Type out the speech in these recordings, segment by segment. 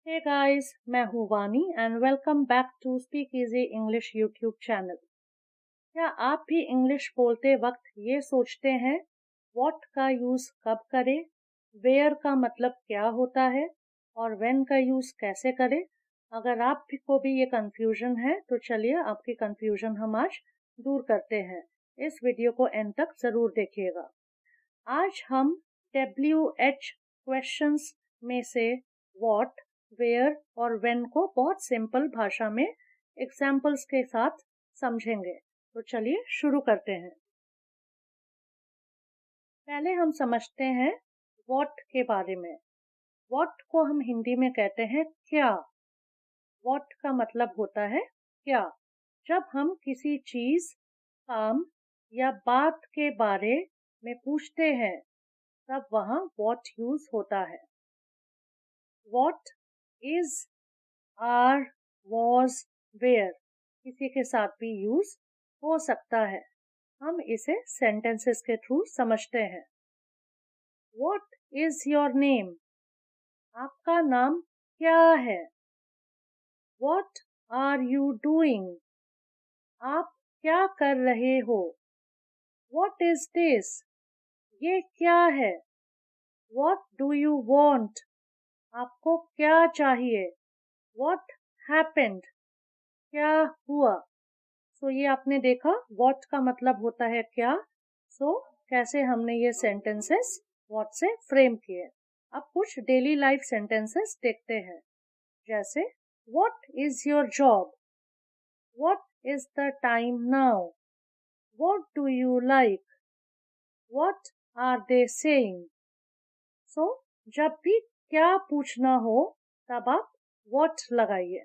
Hey guys, मैं हूँ Vani and welcome back to speak easy English YouTube channel. क्या आप भी इंग्लिश बोलते वक्त ये सोचते हैं व्हाट का यूज़ कब करें, वेयर का मतलब क्या होता है और व्हेन का यूज़ कैसे करें? अगर आप भी को भी ये कंफ्यूजन है तो चलिए आपकी कंफ्यूजन हम आज दूर करते हैं। इस वीडियो को एंड तक ज़रूर देखिएगा। आज हम WH क्वेश्चंस में से व्हाट, वेयर और व्हेन को बहुत सिंपल भाषा में एग्जाम्पल्स के साथ समझेंगे। तो चलिए शुरू करते हैं। पहले हम समझते हैं व्हाट के बारे में। व्हाट को हम हिंदी में कहते हैं क्या। व्हाट का मतलब होता है क्या। जब हम किसी चीज, काम या बात के बारे में पूछते हैं तब वहाँ व्हाट यूज होता है। What, is, are, was, where किसी के साथ भी यूज हो सकता है। हम इसे सेंटेंसेस के थ्रू समझते हैं। What is your name? आपका नाम क्या है? What are you doing? आप क्या कर रहे हो? What is this? ये क्या है? What do you want? आपको क्या चाहिए? What happened? क्या हुआ? सो ये आपने देखा व्हाट का मतलब होता है क्या। सो कैसे हमने ये सेंटेंसेस व्हाट से फ्रेम किए। अब कुछ डेली लाइफ सेंटेंसेस देखते हैं। जैसे what is your job? What is the time now? What do you like? What are they saying? So जब भी क्या पूछना हो तब आप व्हाट लगाइए।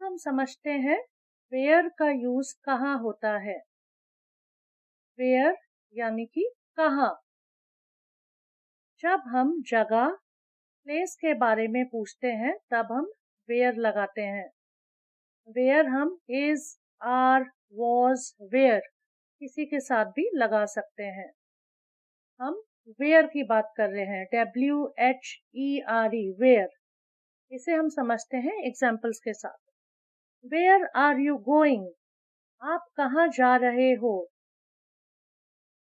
हम समझते हैं वेयर का यूज कहाँ होता है। वेयर यानी कि कहाँ। जब हम जगह, प्लेस के बारे में पूछते हैं तब हम वेयर लगाते हैं। वेयर हम इज, आर, वॉज, वेयर किसी के साथ भी लगा सकते हैं। हम वेयर की बात कर रहे हैं, WHERE, वेयर। इसे हम समझते हैं एग्जाम्पल्स के साथ। Where are you going? आप कहाँ जा रहे हो?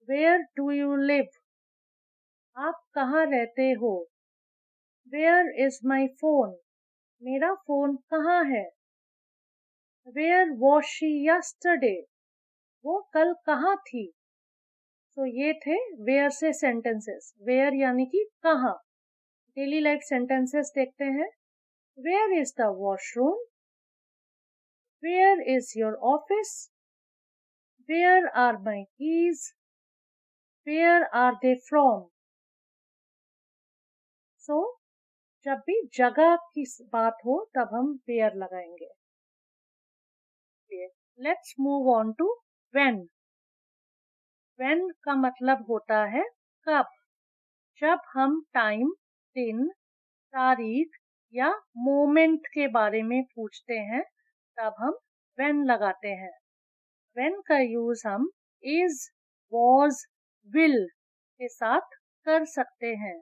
Where do you live? आप कहाँ रहते हो? Where is my phone? मेरा फोन कहाँ है? Where was she yesterday? वो कल कहाँ थी? तो ये थे वेयर से सेंटेंसेस। वेयर यानी कि कहाँ। डेली लाइफ सेंटेंसेस देखते हैं। Where is the washroom? Where is your office? Where are my keys? Where are they from? So जब भी जगह की बात हो तब हम वेयर लगाएंगे। Let's move on to when. When का मतलब होता है कब। जब हम टाइम, दिन, तारीख या मोमेंट के बारे में पूछते हैं तब हम व्हेन लगाते हैं। व्हेन का यूज हम इज, वॉज, विल के साथ कर सकते हैं।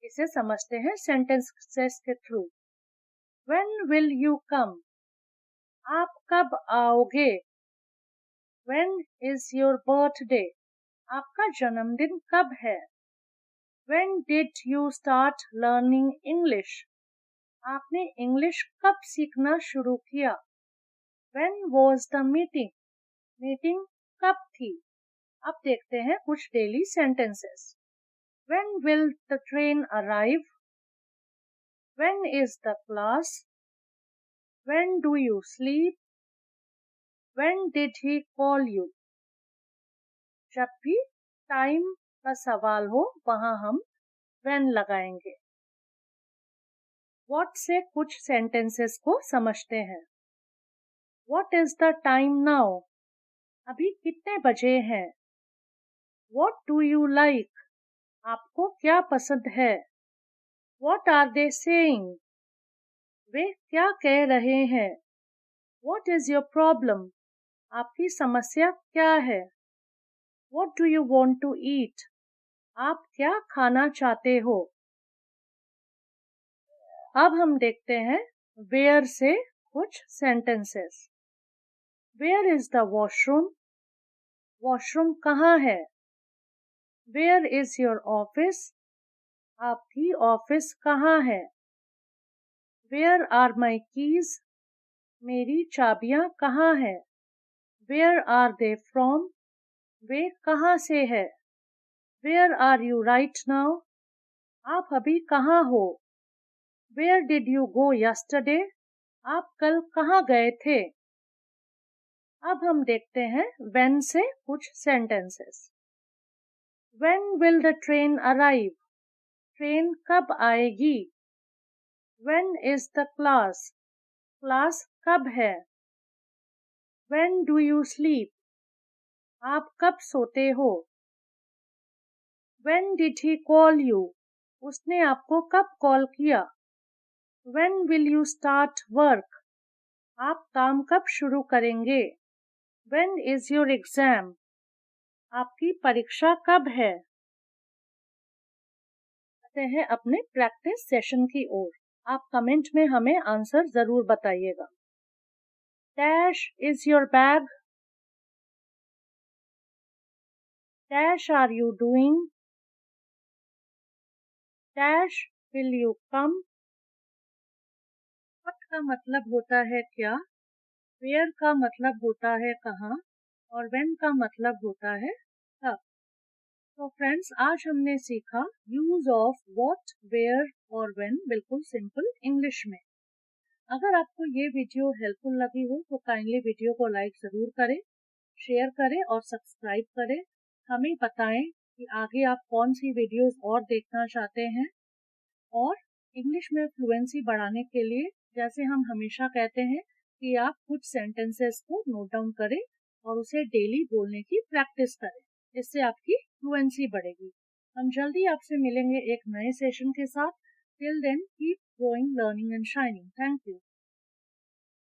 इसे समझते हैं सेंटेंसेस के थ्रू। व्हेन विल यू कम? आप कब आओगे? When is your birthday? आपका जन्मदिन कब है? When did you start learning English? आपने इंग्लिश कब सीखना शुरू किया? When was the meeting? Meeting कब थी? अब देखते हैं कुछ daily sentences. When will the train arrive? When is the class? When do you sleep? When did he call you? जब भी टाइम का सवाल हो वहां हम व्हेन लगाएंगे। व्हाट से कुछ सेंटेंसेस को समझते हैं। What is the time now? अभी कितने बजे हैं? What do you like? आपको क्या पसंद है? What are they saying? वे क्या कह रहे हैं? What is your problem? आपकी समस्या क्या है? What do you want to eat? आप क्या खाना चाहते हो? अब हम देखते हैं वेयर से कुछ sentences. Where is the washroom? Washroom कहाँ है? Where is your office? आपकी ऑफिस कहाँ है? Where are my keys? मेरी चाबियां कहाँ है? Where are they from? वे कहाँ से है? Where are you right now? आप अभी कहाँ हो? Where did you go yesterday? आप कल कहाँ गए थे? अब हम देखते हैं when से कुछ sentences. When will the train arrive? Train कब आएगी? When is the class? Class कब है? When do you sleep? आप कब सोते हो? When did he call you? उसने आपको कब कॉल किया? When will you start work? आप काम कब शुरू करेंगे? When is your exam? आपकी परीक्षा कब है? आते हैं अपने प्रैक्टिस सेशन की ओर। आप कमेंट में हमें आंसर जरूर बताइएगा। Dash is your bag? Dash are you doing? Dash will you come? What का मतलब होता है क्या? वेयर का मतलब होता है कहाँ? और व्हेन का मतलब होता है कब। तो फ्रेंड्स, आज हमने सीखा यूज ऑफ व्हाट, वेयर और व्हेन बिल्कुल सिंपल इंग्लिश में। अगर आपको ये वीडियो हेल्पफुल लगी हो तो काइंडली वीडियो को लाइक ज़रूर करें, शेयर करें और सब्सक्राइब करें। हमें बताएं कि आगे आप कौन सी वीडियोस और देखना चाहते हैं। और इंग्लिश में फ्लुएंसी बढ़ाने के लिए, जैसे हम हमेशा कहते हैं, कि आप कुछ सेंटेंसेस को नोट डाउन करें और उसे डेली बोलने की प्रैक्टिस करें। इससे आपकी फ्लुएंसी बढ़ेगी। हम जल्दी आपसे मिलेंगे एक नए सेशन के साथ। Till then keep growing, learning and shining. Thank you.